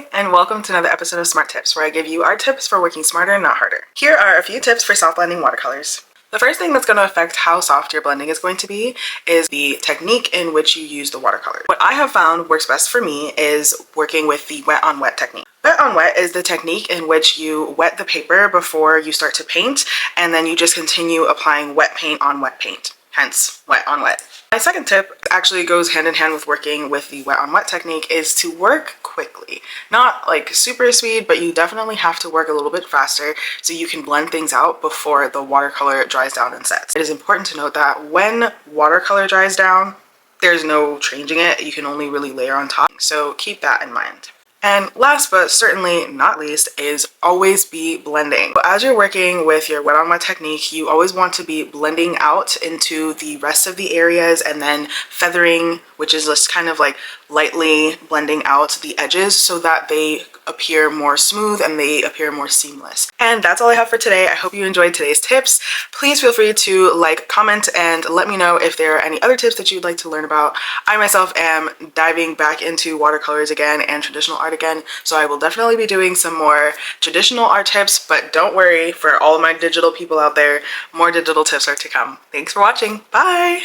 Hi, and welcome to another episode of SmArt Tips, where I give you art tips for working smarter, not harder. Here are a few tips for soft blending watercolors. The first thing that's going to affect how soft your blending is going to be is the technique in which you use the watercolor. What I have found works best for me is working with the wet on wet technique. Wet on wet is the technique in which you wet the paper before you start to paint, and then you just continue applying wet paint on wet paint, hence wet on wet. My second tip actually goes hand in hand with working with the wet on wet technique is to work quickly. Not like super speed, but you definitely have to work a little bit faster so you can blend things out before the watercolor dries down and sets. It is important to note that when watercolor dries down, there's no changing it. You can only really layer on top. So keep that in mind. And last but certainly not least is always be blending. As you're working with your wet on wet technique, you always want to be blending out into the rest of the areas and then feathering, which is just kind of like lightly blending out the edges so that they appear more smooth and they appear more seamless. And that's all I have for today. I hope you enjoyed today's tips. Please feel free to like, comment, and let me know if there are any other tips that you'd like to learn about. I myself am diving back into watercolors again and traditional art again, so I will definitely be doing some more traditional art tips, but don't worry, for all of my digital people out there, more digital tips are to come. Thanks for watching. Bye!